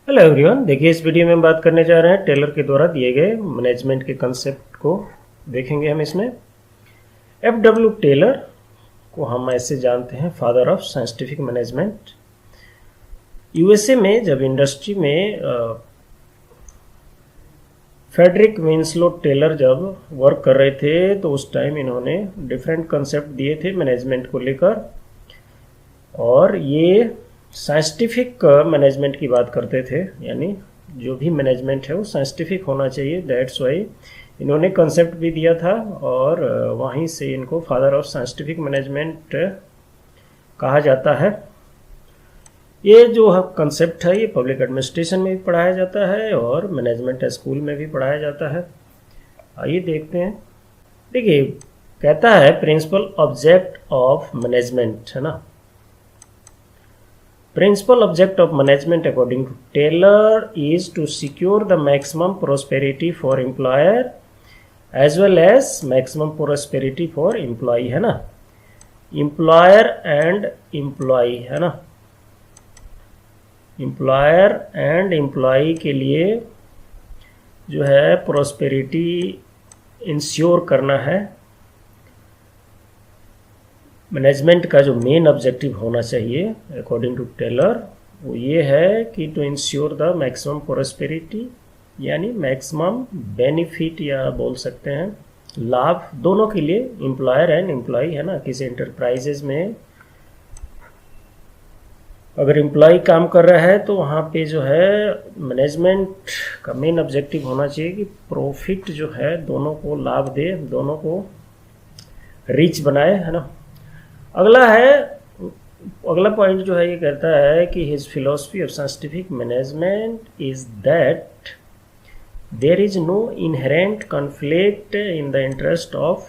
Hello everyone. देखिए, इस video में हम बात करने जा रहे हैं टेलर के द्वारा दिए गए मैनेजमेंट के कंसेप्ट को देखेंगे हम इसमें। एफ डब्ल्यू टेलर को हम ऐसे जानते हैं father of scientific management. USA में जब इंडस्ट्री में फ्रेडरिक विंसलो टेलर जब वर्क कर रहे थे तो उस टाइम इन्होंने डिफरेंट कंसेप्ट दिए थे मैनेजमेंट को लेकर, और ये साइंटिफिक मैनेजमेंट की बात करते थे, यानी जो भी मैनेजमेंट है वो साइंटिफिक होना चाहिए। दैट्स वाई इन्होंने कंसेप्ट भी दिया था, और वहीं से इनको फादर ऑफ साइंटिफिक मैनेजमेंट कहा जाता है। ये जो कंसेप्ट है ये पब्लिक एडमिनिस्ट्रेशन में भी पढ़ाया जाता है और मैनेजमेंट स्कूल में भी पढ़ाया जाता है। आइए देखते हैं। देखिए, कहता है प्रिंसिपल ऑब्जेक्ट ऑफ मैनेजमेंट, है ना। Principal object of management according to Taylor is to secure the maximum prosperity for employer as well as maximum prosperity for employee, है ना। employer and employee, है ना। employer and employee के लिए जो है prosperity इंश्योर करना है। मैनेजमेंट का जो मेन ऑब्जेक्टिव होना चाहिए अकॉर्डिंग टू टेलर वो ये है कि to ensure the maximum prosperity, यानी मैक्सिमम बेनिफिट या बोल सकते हैं लाभ दोनों के लिए, एम्प्लॉयर एंड एम्प्लॉय, है ना। किसी एंटरप्राइजेज में अगर एम्प्लॉय काम कर रहा है तो वहाँ पे जो है मैनेजमेंट का मेन ऑब्जेक्टिव होना चाहिए कि प्रॉफिट जो है दोनों को लाभ दे, दोनों को रिच बनाए, है ना। अगला पॉइंट जो है ये कहता है कि his philosophy of scientific management is that there is no inherent conflict in the interest of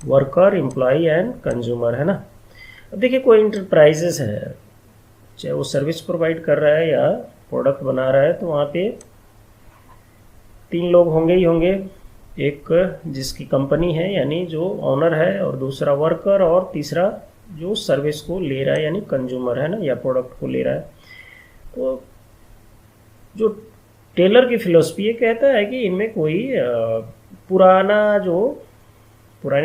worker, employ and consumer, है ना। अब देखिए, कोई इंटरप्राइजेस है, चाहे वो सर्विस प्रोवाइड कर रहा है या प्रोडक्ट बना रहा है, तो वहाँ पे 3 लोग होंगे ही होंगे। एक जिसकी कंपनी है यानी जो ओनर है, और दूसरा वर्कर, और तीसरा जो सर्विस को ले रहा है यानी कंज्यूमर, है ना, या प्रोडक्ट को ले रहा है। तो जो टेलर की फिलोसफी ये कहता है कि इनमें कोई पुराने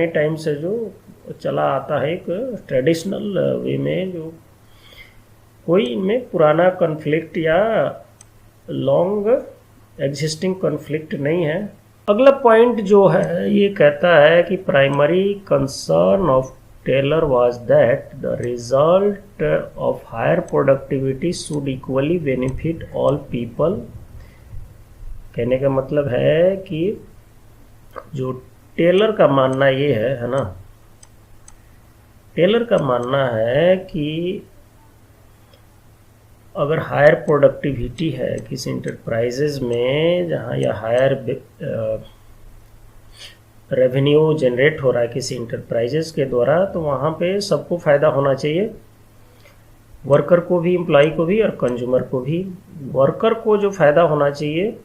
टाइम से जो चला आता है, एक ट्रेडिशनल वे में, जो कोई इनमें पुराना कॉन्फ्लिक्ट या लॉन्ग एग्जिस्टिंग कॉन्फ्लिक्ट नहीं है। अगला पॉइंट जो है ये कहता है कि primary concern of Taylor was that the result of higher productivity should equally benefit all people. कहने का मतलब है कि जो टेलर का मानना ये है ना, टेलर का मानना है कि अगर हायर प्रोडक्टिविटी है किसी इंटरप्राइजेज में, जहाँ या हायर रेवेन्यू जनरेट हो रहा है किसी इंटरप्राइजेज के द्वारा, तो वहाँ पे सबको फ़ायदा होना चाहिए, वर्कर को भी, एम्प्लॉय को भी और कंज्यूमर को भी। वर्कर को जो फ़ायदा होना चाहिए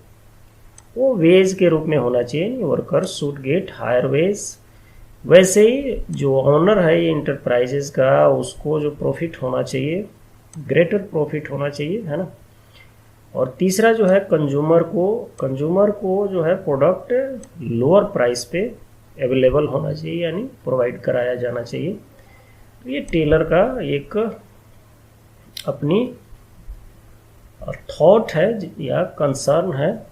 वो वेज के रूप में होना चाहिए, worker should get higher wage. वैसे ही जो ओनर है ये इंटरप्राइजेज का, उसको जो प्रॉफिट होना चाहिए, ग्रेटर प्रॉफिट होना चाहिए, है ना। और तीसरा जो है कंज्यूमर को जो है प्रोडक्ट लोअर प्राइस पे अवेलेबल होना चाहिए, यानी प्रोवाइड कराया जाना चाहिए। तो ये टेलर का एक अपनी थॉट है या कंसर्न है,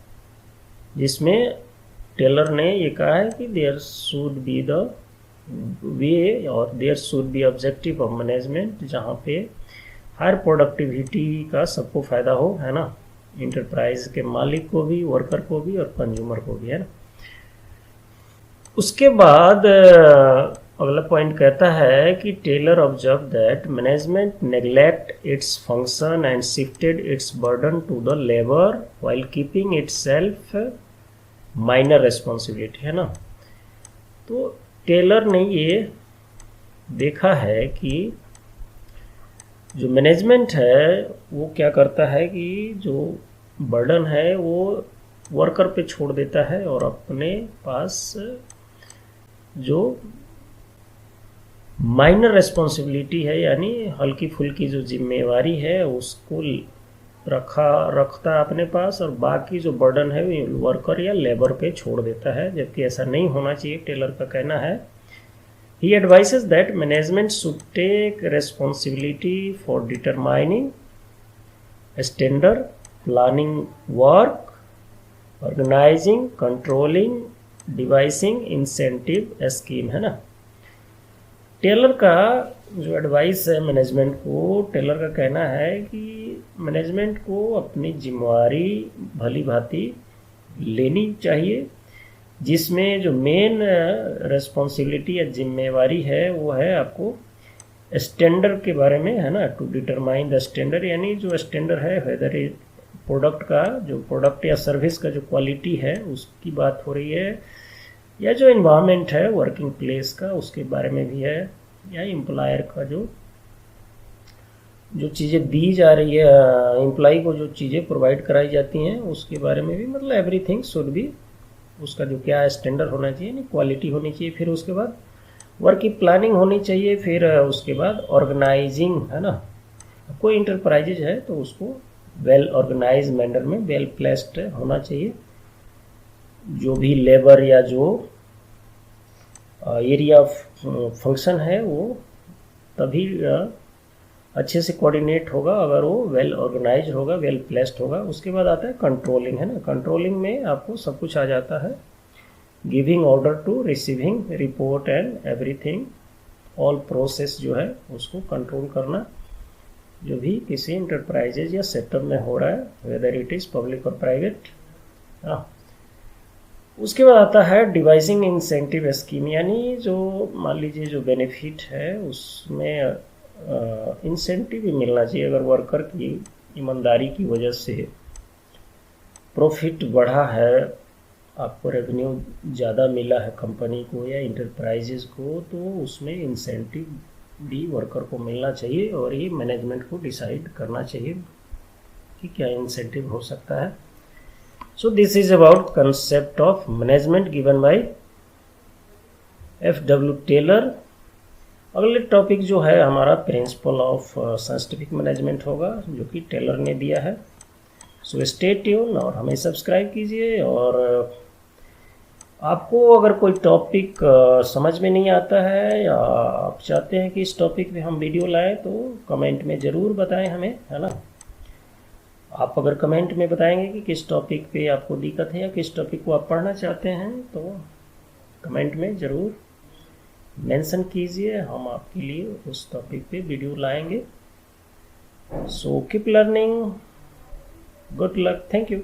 जिसमें टेलर ने ये कहा है कि there should be the way और there should be objective of management, जहाँ पे हायर प्रोडक्टिविटी का सबको फ़ायदा हो, है ना, इंटरप्राइज के मालिक को भी, वर्कर को भी और कंज्यूमर को भी, है ना। उसके बाद अगला पॉइंट कहता है कि Taylor observe that management neglect its function and shifted its burden to the labour while keeping itself minor responsibility, है ना। तो टेलर ने ये देखा है कि जो मैनेजमेंट है वो क्या करता है कि जो बर्डन है वो वर्कर पे छोड़ देता है, और अपने पास जो माइनर रिस्पॉन्सिबिलिटी है यानी हल्की फुल्की जो जिम्मेवारी है उसको रखता है अपने पास और बाकी जो बर्डन है वो वर्कर या लेबर पे छोड़ देता है, जबकि ऐसा नहीं होना चाहिए। टेलर का कहना है, he advises that management should take responsibility for determining standard, planning work, organizing, controlling, devising incentive scheme, है ना। टेलर का जो एडवाइस है मैनेजमेंट को, टेलर का कहना है कि मैनेजमेंट को अपनी जिम्मेवारी भली भांति लेनी चाहिए, जिसमें जो मेन रिस्पॉन्सिबिलिटी या जिम्मेवारी है वो है आपको स्टैंडर्ड के बारे में, है ना। टू डिटरमाइन द स्टैंडर्ड, यानी जो स्टैंडर्ड है वेदर इज प्रोडक्ट का, जो प्रोडक्ट या सर्विस का जो क्वालिटी है उसकी बात हो रही है, या जो इन्वायरमेंट है वर्किंग प्लेस का उसके बारे में भी है, या एम्प्लॉयर का जो चीज़ें दी जा रही है, एम्प्लॉय को जो चीज़ें प्रोवाइड कराई जाती हैं उसके बारे में भी, मतलब एवरीथिंग शुड बी, उसका जो क्या स्टैंडर्ड होना चाहिए, नहीं क्वालिटी होनी चाहिए। फिर उसके बाद वर्क की प्लानिंग होनी चाहिए, फिर उसके बाद ऑर्गेनाइजिंग, है ना। कोई इंटरप्राइजेज है तो उसको वेल ऑर्गेनाइज मैनर में वेल प्लेस्ड होना चाहिए। जो भी लेबर या जो एरिया ऑफ फंक्शन है वो तभी अच्छे से कोऑर्डिनेट होगा अगर वो वेल ऑर्गेनाइज होगा, वेल प्लेस्ड होगा। उसके बाद आता है कंट्रोलिंग, है ना। कंट्रोलिंग में आपको सब कुछ आ जाता है, giving order to receiving report and everything, all process जो है उसको कंट्रोल करना, जो भी किसी इंटरप्राइजेज या सेक्टर में हो रहा है, वेदर इट इज़ पब्लिक और प्राइवेट। हाँ, उसके बाद आता है डिवाइसिंग इंसेंटिव स्कीम, यानी जो मान लीजिए जो बेनिफिट है उसमें इंसेंटिव भी मिलना चाहिए। अगर वर्कर की ईमानदारी की वजह से प्रॉफिट बढ़ा है, आपको रेवेन्यू ज़्यादा मिला है कंपनी को या इंटरप्राइजेज को, तो उसमें इंसेंटिव भी वर्कर को मिलना चाहिए और ये मैनेजमेंट को डिसाइड करना चाहिए कि क्या इंसेंटिव हो सकता है। So this is about concept of management given by F.W. Taylor. अगले टॉपिक जो है हमारा प्रिंसिपल ऑफ साइंटिफिक मैनेजमेंट होगा, जो कि टेलर ने दिया है। सो स्टे ट्यून और हमें सब्सक्राइब कीजिए। और आपको अगर कोई टॉपिक समझ में नहीं आता है या आप चाहते हैं कि इस टॉपिक पे हम वीडियो लाएं, तो कमेंट में ज़रूर बताएं हमें, है ना। आप अगर कमेंट में बताएंगे कि किस टॉपिक पे आपको दिक्कत है या किस टॉपिक को आप पढ़ना चाहते हैं, तो कमेंट में ज़रूर मेंशन कीजिए, हम आपके लिए उस टॉपिक पे वीडियो लाएंगे। So keep learning, good luck, thank you.